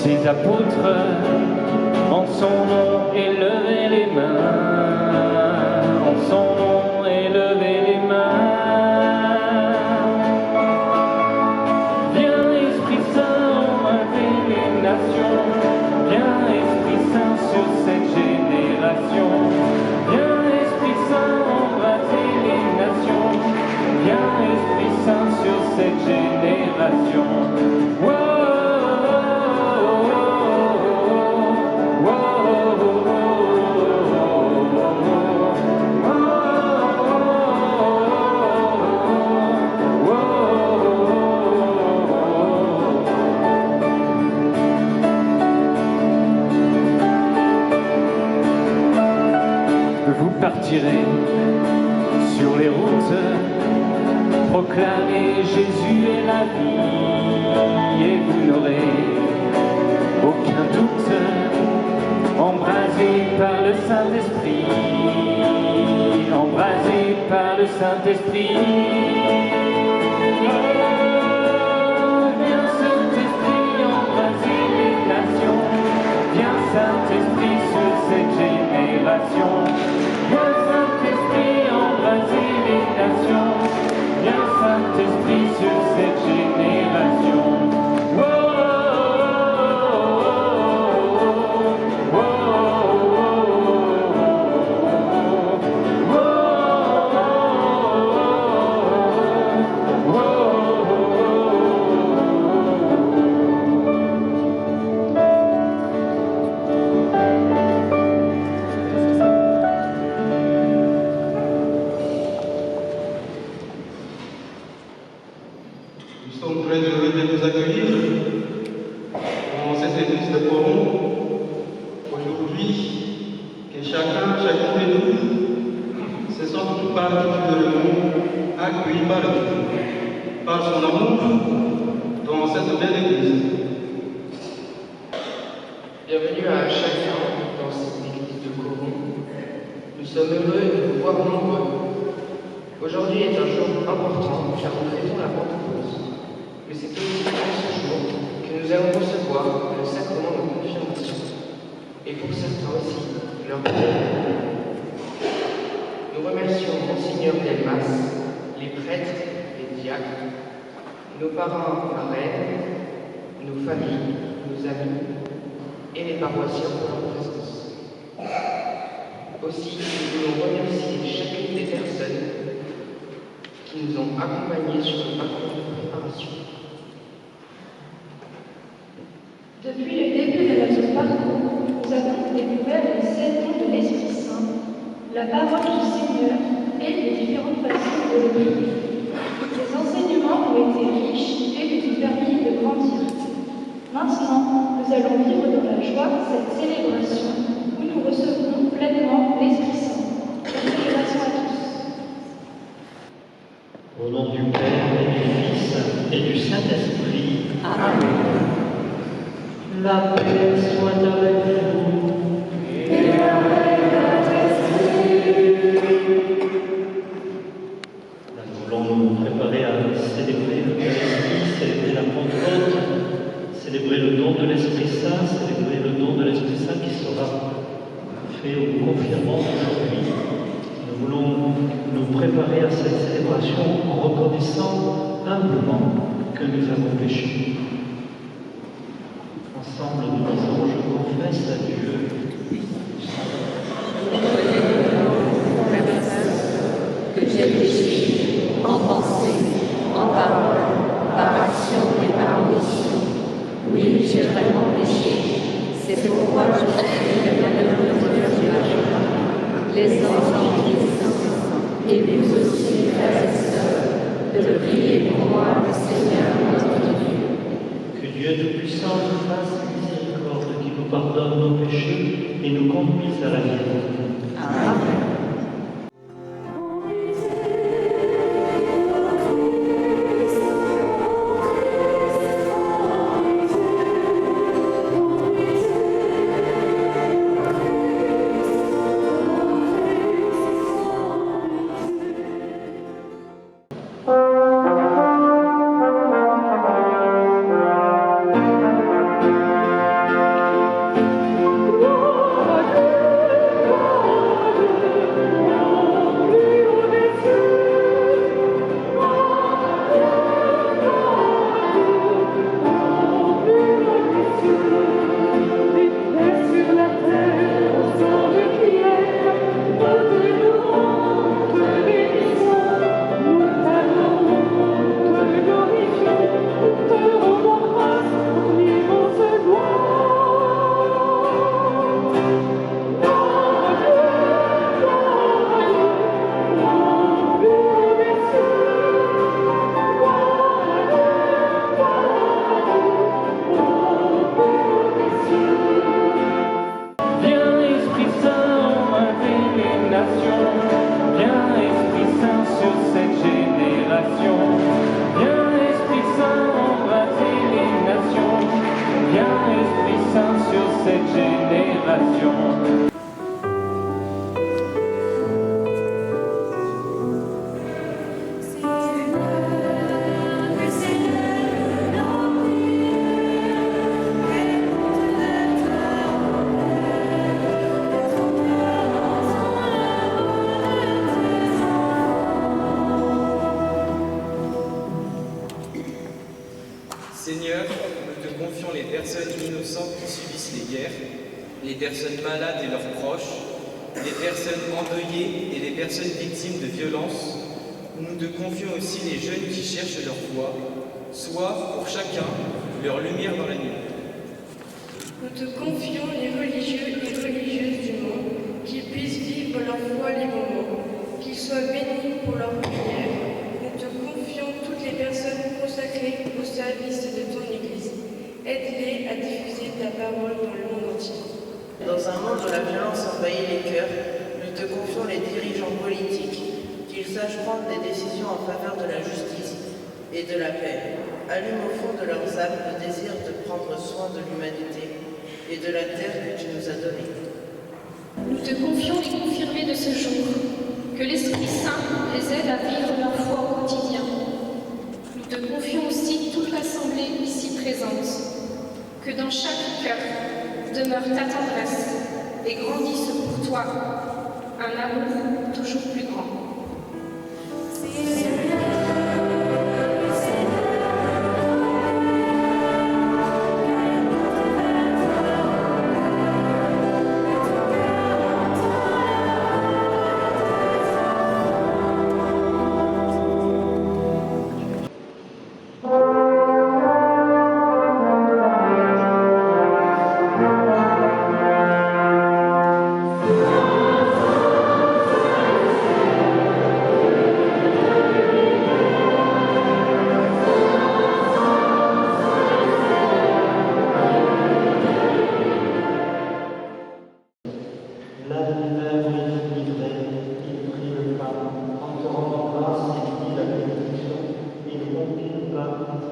Ses apôtres, en son nom, élevaient les mains. En son nom, élevaient les mains. Viens, Esprit Saint, embraser les nations. Viens, Esprit Saint, sur cette génération. Viens, Esprit Saint, embraser les nations. Viens, Esprit Saint, sur cette génération. Vous partirez sur les routes, proclamer Jésus est la vie, et vous n'aurez aucun doute, embrasé par le Saint-Esprit, embrasé par le Saint-Esprit. Viens Saint-Esprit, embraser les nations, viens Saint-Esprit sur cette génération. Viens Saint-Esprit, embraser les nations. Viens Saint-Esprit sur cette génération. Nous sommes très heureux de vous accueillir dans cette église de Coron. Aujourd'hui, que chacun de nous se sente tout particulièrement accueilli par son amour dans cette belle église. Bienvenue à chacun dans cette église de Coron. Nous sommes heureux de vous voir nombreux. Aujourd'hui est un jour important car nous fêtons la Pentecôte. Mais c'est aussi dans ce jour que nous allons recevoir le sacrement de confirmation. Et pour certains aussi, leur baptême. Nous remercions Monseigneur Delmas, les prêtres, les diacres, nos parrains, marraines, nos familles, nos amis et les paroissiens pour leur présence. Aussi, nous voulons remercier chacune des personnes qui nous ont accompagnés sur le parcours de préparation. Depuis le début de notre parcours, nous avons découvert les 7 dons de l'Esprit Saint, la parole du Seigneur et les différentes façons de le prier. Ces enseignements ont été riches et nous ont permis de grandir. Maintenant, nous allons vivre dans la joie cette célébration où nous recevrons pleinement l'Esprit Saint. Bonne célébration à tous. Au nom du Père et du Fils et du Saint-Esprit. Amen. La paix soit avec vous. Et avec votre esprit. Nous voulons nous préparer à célébrer l'Eucharistie, célébrer la Pentecôte, célébrer le don de l'Esprit Saint, célébrer le don de l'Esprit Saint qui sera fait au confirmant aujourd'hui. Nous voulons nous préparer à cette célébration en reconnaissant humblement que nous avons péché. Ensemble, nous disons, je confesse à Dieu. Que j'ai péché en pensée, en parole, par action et par omission. Oui, j'ai vraiment péché. C'est pourquoi je prie le bienheureux Dieu de la joie, les anges et les saints, et vous aussi, frères et sœurs, de prier pour moi, le Seigneur notre Dieu. Que Dieu Tout-Puissant nous fasse miséricorde, qui nous pardonne nos péchés et nous conduise à la vie éternelle. Amen. sur cette génération. Viens Esprit Saint embraser les nations. Viens Esprit Saint sur cette génération. Seigneur, nous te confions les personnes innocentes qui subissent les guerres, les personnes malades et leurs proches, les personnes endeuillées et les personnes victimes de violences. Nous te confions aussi les jeunes qui cherchent leur voie, soit pour chacun leur lumière dans la nuit. Nous te confions les religieux et religieuses du monde, qu'ils puissent vivre leur foi librement, qu'ils soient bénis pour leur prière. Nous te confions toutes les personnes consacrées au service de ton Église. Aide-les à diffuser ta parole dans le monde entier. Dans un monde où la violence envahit les cœurs, nous te confions les dirigeants politiques, qu'ils sachent prendre des décisions en faveur de la justice et de la paix. Allume au fond de leurs âmes le désir de prendre soin de l'humanité et de la terre que tu nous as donnée. Nous te confions les confirmés de ce jour, que l'Esprit Saint les aide à vivre leur foi au quotidien. Nous te confions aussi toute l'assemblée ici présente, que dans chaque cœur demeure ta tendresse et grandisse pour toi un amour toujours plus grand.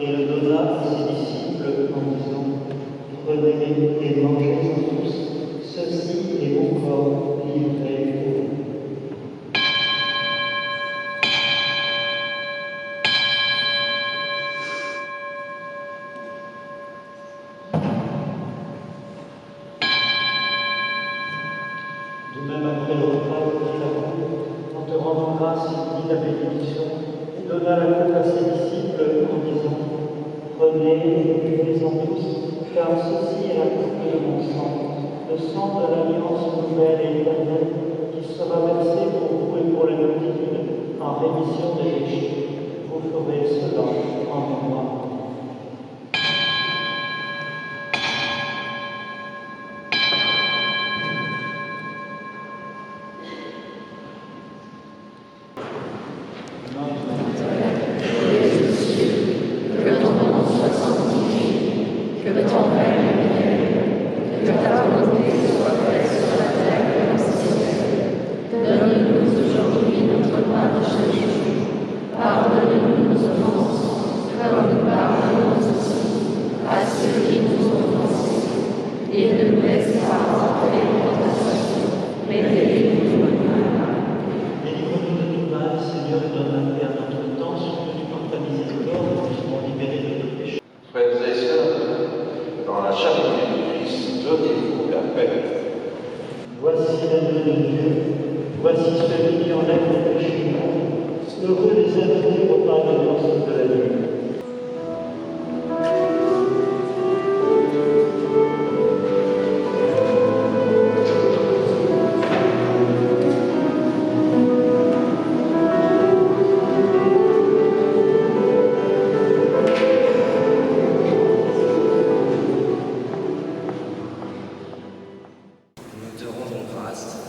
Et le donna à ses disciples en disant, prenez et mangez-en tous, ceci est mon corps livré pour vous. De même après le repas, il prit la coupe, en te rendant grâce, il dit la bénédiction, et donna la coupe à ses disciples en disant, prenez et buvez-en tous, car ceci est la coupe de mon sang de l'alliance nouvelle et éternelle, qui sera versé pour vous et pour la multitude en rémission des péchés. Vous ferez cela en mémoire. Frères et sœurs, dans la charité du Christ, donnez-vous la paix. Voici l'œuvre de Dieu, voici celui qui enlève le péché du monde. Heureux les invités au repas de noces de la nuit.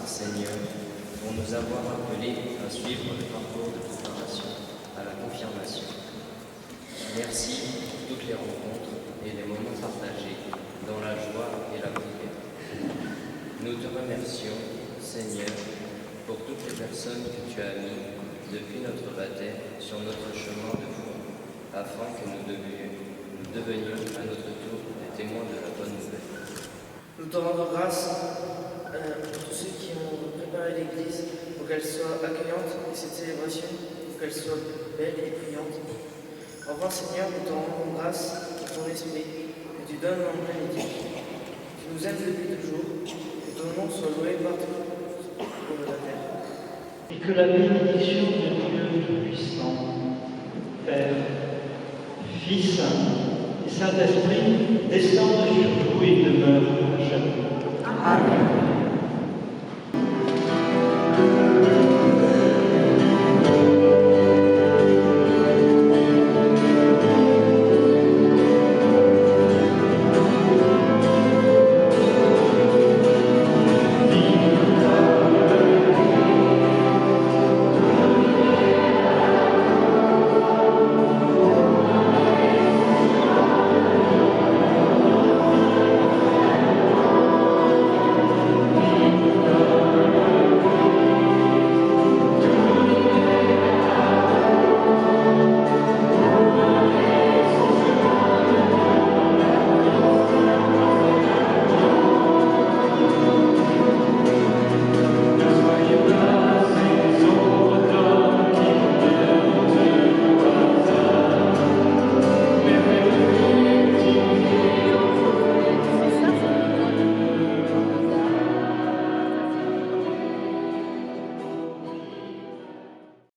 Seigneur, pour nous avoir appelés à suivre le parcours de préparation à la confirmation. Merci pour toutes les rencontres et les moments partagés dans la joie et la prière. Nous te remercions, Seigneur, pour toutes les personnes que tu as mises depuis notre baptême sur notre chemin de foi, afin que nous devenions à notre tour des témoins de la bonne nouvelle. Nous te rendons grâce pour tous ceux qui ont préparé l'Église pour qu'elle soit accueillante et cette célébration pour qu'elle soit belle et brillante. Enfin Seigneur, nous te rendons grâce pour ton esprit que tu donnes en plénitude. Tu nous aimes depuis toujours, que ton nom soit loué partout sur la terre. Et que la bénédiction de Dieu Tout-Puissant, Père, Fils et Saint-Esprit descende